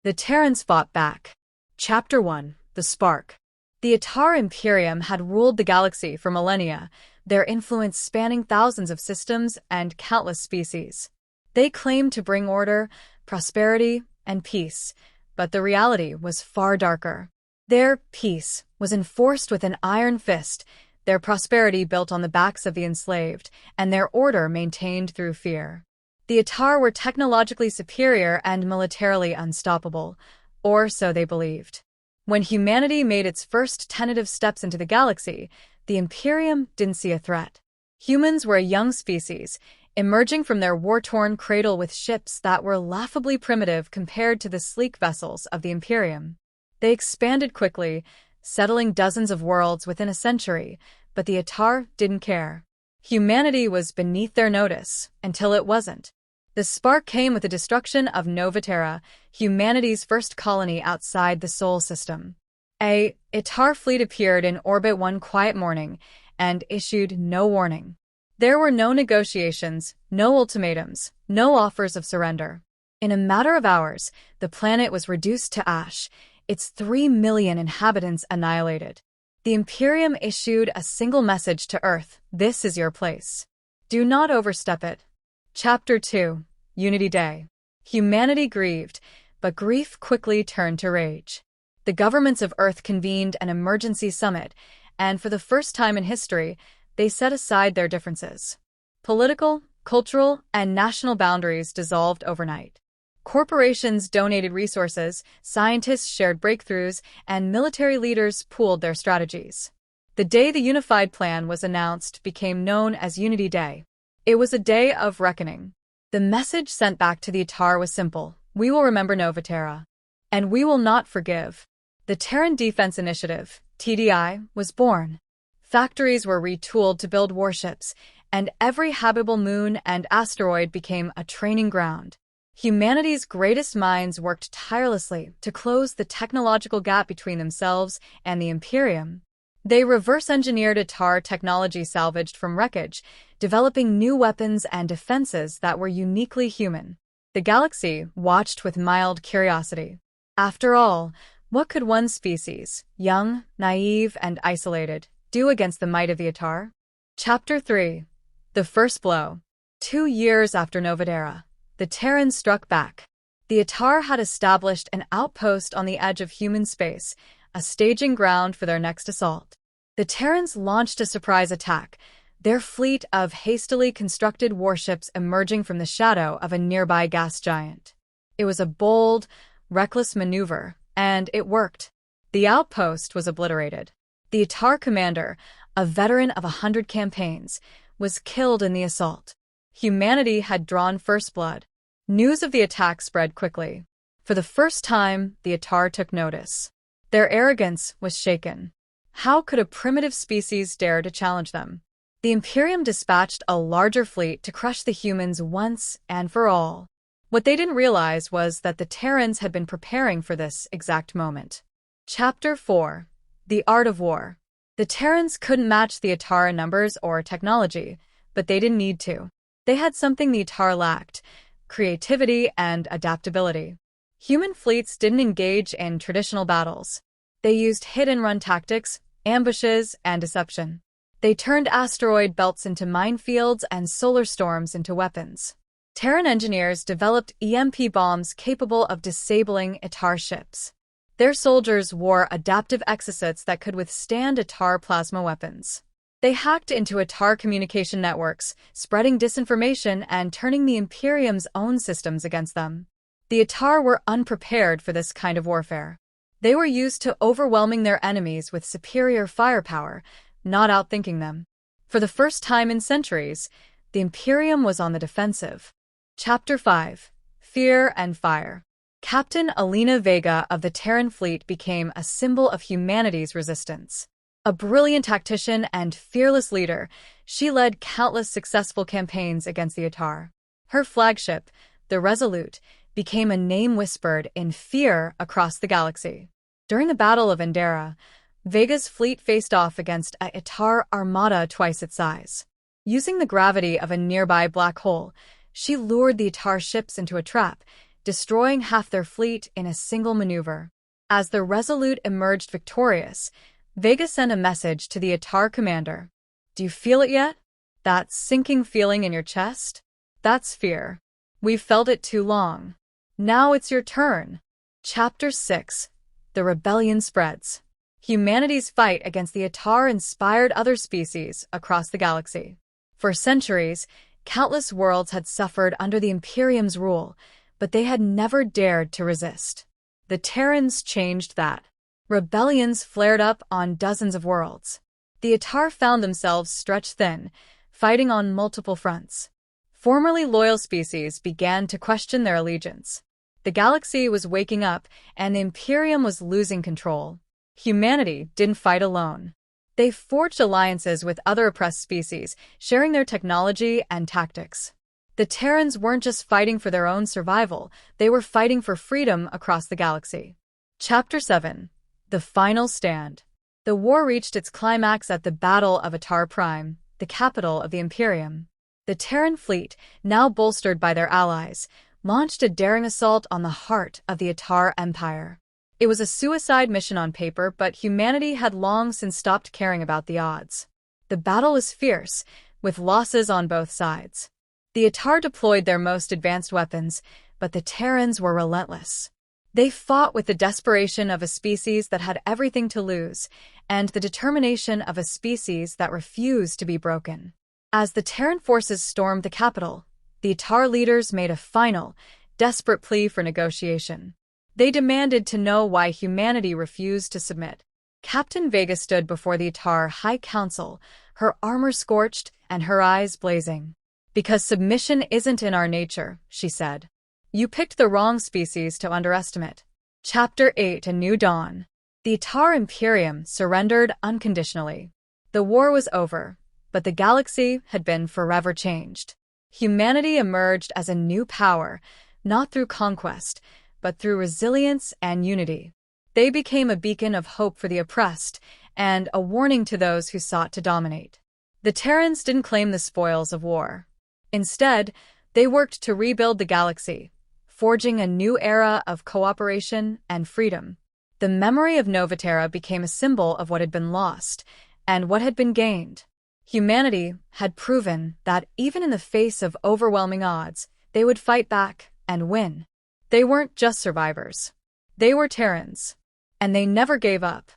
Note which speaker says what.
Speaker 1: The Terrans fought back. Chapter 1: The Spark. The Atar Imperium had ruled the galaxy for millennia, their influence spanning thousands of systems and countless species. They claimed to bring order, prosperity, and peace, but the reality was far darker. Their peace was enforced with an iron fist, their prosperity built on the backs of the enslaved, and their order maintained through fear. The Atar were technologically superior and militarily unstoppable, or so they believed. When humanity made its first tentative steps into the galaxy, the Imperium didn't see a threat. Humans were a young species, emerging from their war-torn cradle with ships that were laughably primitive compared to the sleek vessels of the Imperium. They expanded quickly, settling dozens of worlds within a century, but the Atar didn't care. Humanity was beneath their notice, until it wasn't. The spark came with the destruction of Nova Terra, humanity's first colony outside the Sol system. A Atar fleet appeared in orbit one quiet morning and issued no warning. There were no negotiations, no ultimatums, no offers of surrender. In a matter of hours, the planet was reduced to ash, its 3 million inhabitants annihilated. The Imperium issued a single message to Earth: "This is your place. Do not overstep it." Chapter 2: Unity Day. Humanity grieved, but grief quickly turned to rage. The governments of Earth convened an emergency summit, and for the first time in history, they set aside their differences. Political, cultural, and national boundaries dissolved overnight. Corporations donated resources, scientists shared breakthroughs, and military leaders pooled their strategies. The day the unified plan was announced became known as Unity Day. It was a day of reckoning. The message sent back to the Atar was simple: we will remember Nova Terra. And we will not forgive. The Terran Defense Initiative, TDI, was born. Factories were retooled to build warships, and every habitable moon and asteroid became a training ground. Humanity's greatest minds worked tirelessly to close the technological gap between themselves and the Imperium. They reverse-engineered Atar technology salvaged from wreckage, developing new weapons and defenses that were uniquely human. The galaxy watched with mild curiosity. After all, what could one species, young, naive, and isolated, do against the might of the Atar? Chapter 3: The First Blow. 2 years after Nova Terra, the Terrans struck back. The Atar had established an outpost on the edge of human space, a staging ground for their next assault. The Terrans launched a surprise attack, their fleet of hastily constructed warships emerging from the shadow of a nearby gas giant. It was a bold, reckless maneuver, and it worked. The outpost was obliterated. The Atar commander, a veteran of 100 campaigns, was killed in the assault. Humanity had drawn first blood. News of the attack spread quickly. For the first time, the Atar took notice. Their arrogance was shaken. How could a primitive species dare to challenge them? The Imperium dispatched a larger fleet to crush the humans once and for all. What they didn't realize was that the Terrans had been preparing for this exact moment. Chapter 4: The Art of War. The Terrans couldn't match the Atar in numbers or technology, but they didn't need to. They had something the Atar lacked: creativity and adaptability. Human fleets didn't engage in traditional battles. They used hit-and-run tactics, ambushes, and deception. They turned asteroid belts into minefields and solar storms into weapons. Terran engineers developed EMP bombs capable of disabling Atar ships. Their soldiers wore adaptive exosets that could withstand Atar plasma weapons. They hacked into Atar communication networks, spreading disinformation and turning the Imperium's own systems against them. The Atar were unprepared for this kind of warfare. They were used to overwhelming their enemies with superior firepower, not outthinking them. For the first time in centuries, the Imperium was on the defensive. Chapter 5: Fear and Fire. Captain Alina Vega of the Terran fleet became a symbol of humanity's resistance. A brilliant tactician and fearless leader, she led countless successful campaigns against the Atar. Her flagship, the Resolute, became a name whispered in fear across the galaxy. During the Battle of Endera, Vega's fleet faced off against a Atar armada twice its size. Using the gravity of a nearby black hole, she lured the Atar ships into a trap, destroying half their fleet in a single maneuver. As the Resolute emerged victorious, Vega sent a message to the Atar commander. Do you feel it yet? That sinking feeling in your chest? That's fear. We've felt it too long. Now it's your turn. Chapter 6. The Rebellion Spreads. Humanity's fight against the Atar inspired other species across the galaxy. For centuries, countless worlds had suffered under the Imperium's rule, but they had never dared to resist. The Terrans changed that. Rebellions flared up on dozens of worlds. The Atar found themselves stretched thin, fighting on multiple fronts. Formerly loyal species began to question their allegiance. The galaxy was waking up, and the Imperium was losing control. Humanity didn't fight alone. They forged alliances with other oppressed species, sharing their technology and tactics. The Terrans weren't just fighting for their own survival, they were fighting for freedom across the galaxy. Chapter 7. The Final Stand. The war reached its climax at the Battle of Atar Prime, the capital of the Imperium. The Terran fleet, now bolstered by their allies, launched a daring assault on the heart of the Atar Empire. It was a suicide mission on paper, but humanity had long since stopped caring about the odds. The battle was fierce, with losses on both sides. The Atar deployed their most advanced weapons, but the Terrans were relentless. They fought with the desperation of a species that had everything to lose, and the determination of a species that refused to be broken. As the Terran forces stormed the capital, the Atar leaders made a final, desperate plea for negotiation. They demanded to know why humanity refused to submit. Captain Vega stood before the Atar High Council, her armor scorched and her eyes blazing. Because submission isn't in our nature, she said. You picked the wrong species to underestimate. Chapter 8. A New Dawn. The Atar Imperium surrendered unconditionally. The war was over, but the galaxy had been forever changed. Humanity emerged as a new power, not through conquest, but through resilience and unity. They became a beacon of hope for the oppressed and a warning to those who sought to dominate. The Terrans didn't claim the spoils of war. Instead, they worked to rebuild the galaxy, forging a new era of cooperation and freedom. The memory of Novaterra became a symbol of what had been lost and what had been gained. Humanity had proven that even in the face of overwhelming odds, they would fight back and win. They weren't just survivors. They were Terrans, and they never gave up.